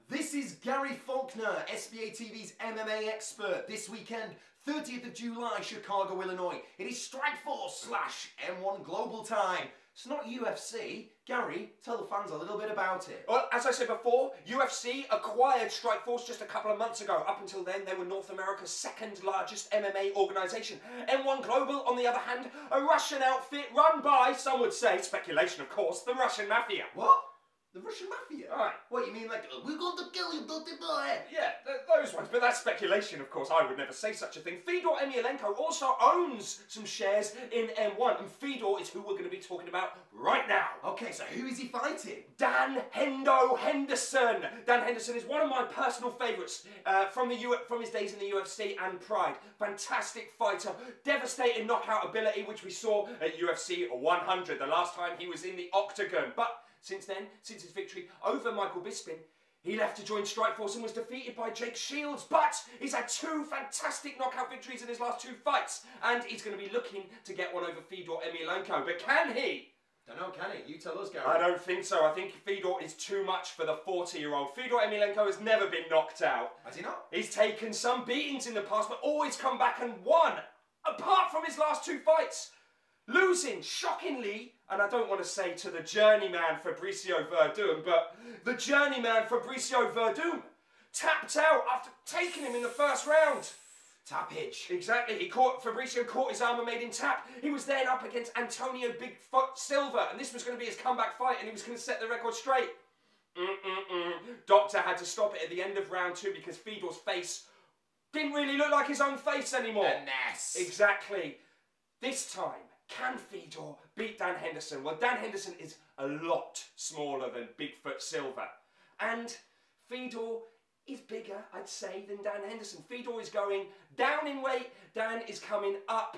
This is Gary Faulkner, SBA TV's MMA expert. This weekend, 30th of July, Chicago, Illinois. It is Strikeforce / M1 Global Time. It's not UFC. Gary, tell the fans a little bit about it. Well, as I said before, UFC acquired Strikeforce just a couple of months ago. Up until then, they were North America's second largest MMA organisation. M1 Global, on the other hand, a Russian outfit run by, some would say, speculation of course, the Russian Mafia. What? The Russian Mafia? Aye. What, you mean like, we're going to kill you, dirty boy? Yeah, those ones. But that's speculation, of course. I would never say such a thing. Fedor Emilienenko also owns some shares in M1. And Fedor is who we're going to be talking about right now. Okay, so who is he fighting? Dan Henderson. Dan Henderson is one of my personal favourites from his days in the UFC and Pride. Fantastic fighter. Devastating knockout ability, which we saw at UFC 100, the last time he was in the octagon. But since then, since his victory over Michael Bisping, he left to join Strikeforce and was defeated by Jake Shields. But he's had two fantastic knockout victories in his last two fights. And he's going to be looking to get one over Fedor Emilienenko. But can he? Don't know, can he? You tell us, Gary. I don't think so. I think Fedor is too much for the 40-year-old. Fedor Emilienenko has never been knocked out. Has he not? He's taken some beatings in the past, but always come back and won. Apart from his last two fights. Losing, shockingly, and I don't want to say to the journeyman Fabricio Verdum, but the journeyman Fabricio Verdum tapped out after taking him in the first round. Tappage. Exactly. Fabricio caught his arm and made him tap. He was then up against Antonio Bigfoot Silva, and this was going to be his comeback fight, and he was going to set the record straight. Doctor had to stop it at the end of round two because Fedor's face didn't really look like his own face anymore. A mess. Exactly. This time, can Fedor beat Dan Henderson? Well, Dan Henderson is a lot smaller than Bigfoot Silva. And Fedor is bigger, I'd say, than Dan Henderson. Fedor is going down in weight. Dan is coming up.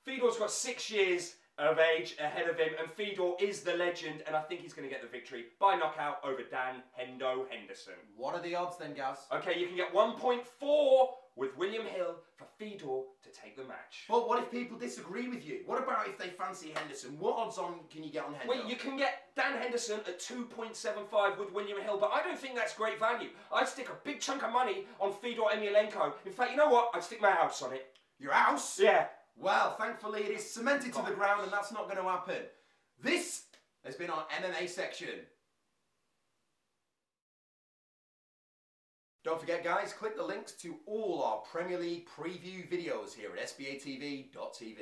Fedor's got 6 years of age ahead of him, and Fedor is the legend, and I think he's going to get the victory by knockout over Dan Henderson. What are the odds then, Gaz? Okay, you can get 1.4 with William Hill for Fedor to take the match. But what if people disagree with you? What about if they fancy Henderson? What odds on can you get on Henderson? Well, you can get Dan Henderson at 2.75 with William Hill, but I don't think that's great value. I'd stick a big chunk of money on Fedor Emilianenko. In fact, you know what? I'd stick my house on it. Your house? Yeah. Well, thankfully it is cemented to the ground and that's not going to happen. This has been our MMA section. Don't forget, guys, click the links to all our Premier League preview videos here at sbatv.tv.